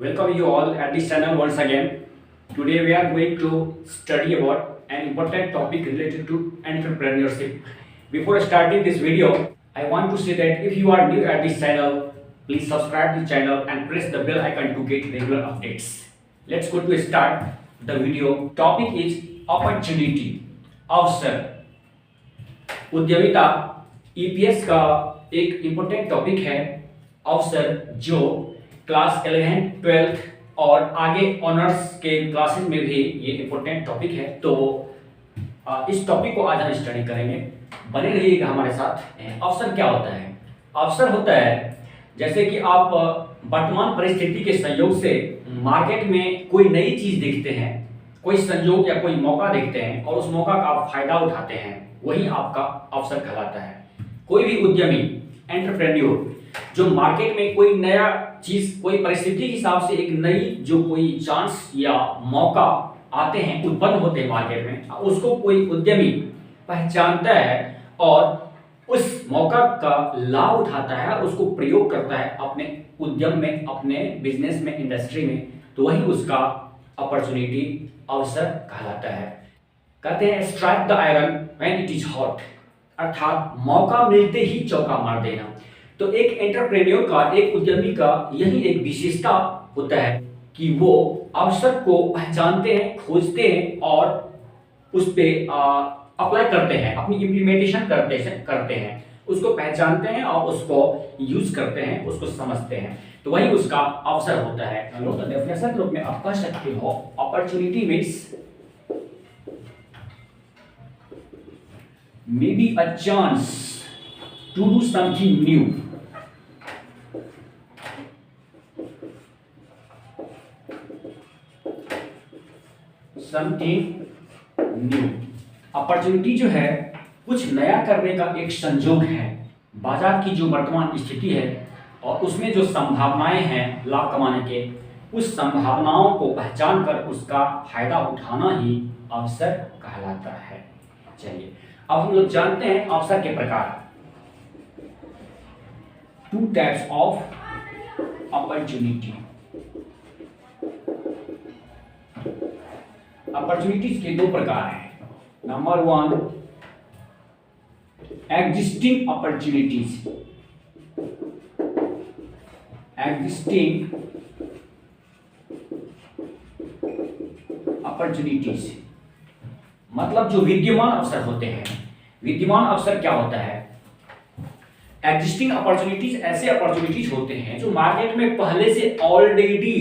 Welcome you all at this channel once again. Today we are going to study about an important topic related to entrepreneurship. Before starting this video, I want to say that if you are new at this channel, please subscribe the channel and press the bell icon to get regular updates. Let's go to start the video. Topic is opportunity, अवसर, उद्यमिता EPS का एक important topic है अवसर, जो class 11, 12 और आगे honours के क्लासेस में भी ये इम्पोर्टेंट टॉपिक है। तो इस टॉपिक को आज हम स्टडी करेंगे, बने रहिएगा हमारे साथ। अवसर क्या होता है? अवसर होता है जैसे कि आप वर्तमान परिस्थिति के संयोग से मार्केट में कोई नई चीज देखते हैं, कोई संयोग या कोई मौका देखते हैं और उस मौका का आप फायदा उठाते हैं, वही आपका अवसर कहलाता है। कोई भी उद्यमी एंटरप्रेन्योर जो मार्केट में कोई नया चीज, कोई परिस्थिति के हिसाब से एक नई जो कोई चांस या मौका आते हैं, उत्पन्न होते हैं मार्केट में, उसको कोई उद्यमी पहचानता है और उस मौका का लाभ उठाता है, उसको प्रयोग करता है अपने उद्यम में, अपने बिजनेस में, इंडस्ट्री में, तो वही उसका अपॉर्चुनिटी, अवसर कहलाता है। कहते हैं strike the iron when it is hot, अर्थात मौका मिलते ही चौका मार देना। तो एक एंटरप्रेन्योर का, एक उद्यमी का यही एक विशेषता होता है कि वो अवसर को पहचानते हैं, खोजते हैं और उस पे अप्लाई करते हैं, अपनी इम्प्लीमेंटेशन करते हैं, उसको पहचानते हैं और उसको यूज करते हैं, उसको समझते हैं, तो वही उसका अवसर होता है। तो डेफिनेशन के रूप में आप कह सकते हो opportunity means may be a chance to do something new, something new. Opportunity जो है कुछ नया करने का एक संयोग है। बाजार की जो वर्तमान स्थिति है और उसमें जो संभावनाएं हैं लाभ कमाने के, उस संभावनाओं को पहचान कर उसका फायदा उठाना ही अवसर कहलाता है। चलिए अब हम लोग जानते हैं अवसर के प्रकार। 2 टाइप्स ऑफ अपॉर्चुनिटी। अपॉर्चुनिटीज के 2 प्रकार हैं। Number 1 existing opportunities. Existing opportunities मतलब जो विद्यमान अवसर होते हैं। विद्यमान अवसर क्या होता है? एग्जिस्टिंग अपॉर्चुनिटीज ऐसे अपॉर्चुनिटीज होते हैं जो मार्केट में पहले से ऑलरेडी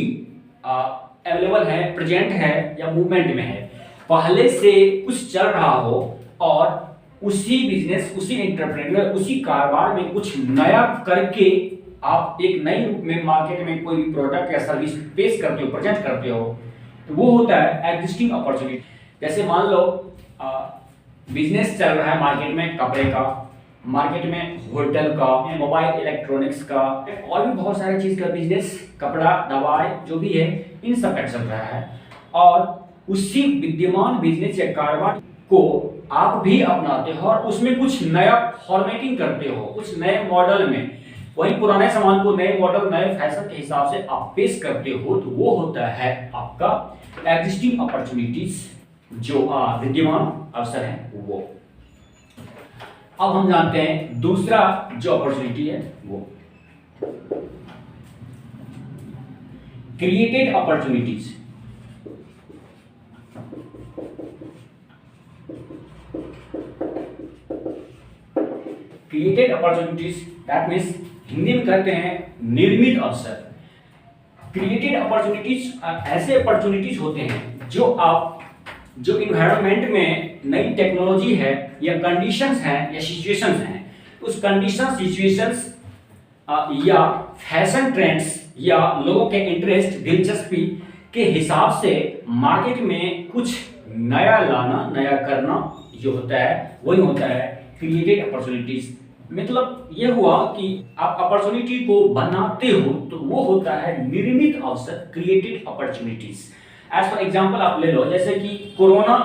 अवेलेबल है, प्रेजेंट है या मूवमेंट में है, पहले से कुछ चल रहा हो और उसी बिजनेस, उसी एंटरप्रेन्योर, उसी कारोबार में कुछ नया करके आप एक नई रूप में मार्केट में कोई भी प्रोडक्ट या सर्विस पेश करते हो, प्रेजेंट करते हो, तो वो होता है एग्जिस्टिंग अपॉर्चुनिटी। जैसे मान लो बिजनेस चल रहा है मार्केट में कपड़े का, मार्केट में होटल का, मोबाइल इलेक्ट्रॉनिक्स का और भी बहुत सारे चीज का बिजनेस, कपड़ा, दवाई जो भी है, इन सब का चल रहा है और उसी विद्यमान बिजनेस या कारोबार को आप भी अपनाते हो और उसमें कुछ नया फॉर्मेटिंग करते हो, कुछ नए मॉडल में वही पुराने सामान को नए मॉडल, नए फैशन के हिसाब से आप पेश करते हो, तो वो होता है आपका एग्जिस्टिंग अपॉर्चुनिटीज, जो विद्यमान अवसर है वो। अब हम जानते हैं दूसरा जो अपॉर्चुनिटी है वो created opportunities. Created opportunities that means Hindi में कहते हैं निर्मित अवसर। क्रिएटेड अपॉर्चुनिटीज ऐसे अपॉर्चुनिटीज होते हैं जो इन्वायरमेंट में नई टेक्नोलॉजी है या कंडीशंस हैं या सिचुएशंस हैं, उस कंडीशन, सिचुएशंस या फैशन ट्रेंड्स या लोगों के इंटरेस्ट, दिलचस्पी के हिसाब से मार्केट में कुछ नया लाना, नया करना जो होता है वही होता है क्रिएटेड अपॉर्चुनिटीज। मतलब ये हुआ कि आप अपॉर्चुनिटी को बनाते हो तो वो होता है निर्मित अवसर, created opportunities. As for example आप ले लो, जैसे कि कोरोना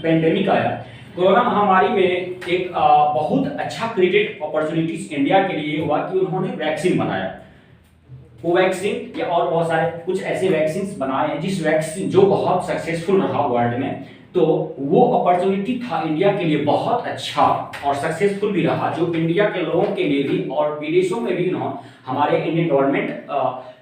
पेंडेमिक आया, कोरोना महामारी में एक बहुत अच्छा क्रिएटेड अपॉर्चुनिटीज इंडिया के लिए हुआ कि उन्होंने वैक्सीन बनाया। कोवैक्सीन या और बहुत सारे कुछ ऐसे वैक्सीन बनाए हैं जिस वैक्सीन जो बहुत सक्सेसफुल रहा वर्ल्ड में, तो वो अपॉर्चुनिटी था इंडिया के लिए बहुत अच्छा और सक्सेसफुल भी रहा, जो इंडिया के लोगों के लिए भी और विदेशों में भी हमारे इंडियन गवर्नमेंट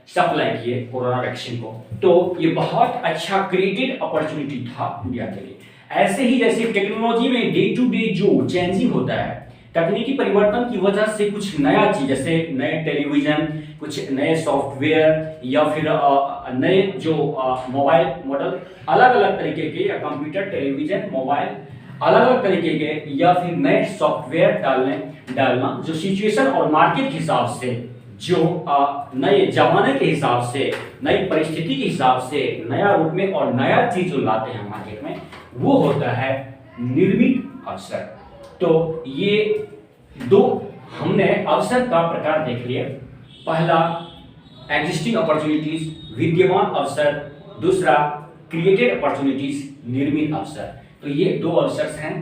सप्लाई किए कोरोना वैक्सीन को। तो ये बहुत अच्छा क्रिएटेड अपॉर्चुनिटी था इंडिया के लिए। ऐसे ही जैसे टेक्नोलॉजी में डे टू डे जो चेंजिंग होता है, तकनीकी परिवर्तन की वजह से कुछ नया चीज, जैसे नए टेलीविजन, कुछ नए सॉफ्टवेयर या फिर नए जो मोबाइल मॉडल, अलग अलग तरीके के, या कंप्यूटर, टेलीविजन, मोबाइल, अलग अलग तरीके के, या फिर नए सॉफ्टवेयर डालना जो सिचुएशन और मार्केट के हिसाब से, जो नए जमाने के हिसाब से, नई परिस्थिति के हिसाब से नया रूप में और नया चीज जो लाते हैं मार्केट में, वो होता है निर्मित अवसर। तो ये दो हमने अवसर का प्रकार देख लिए। पहला एग्जिस्टिंग अपॉर्चुनिटीज, विद्यमान अवसर, दूसरा क्रिएटेड अपॉर्चुनिटीज, निर्मित अवसर। तो ये दो अवसर हैं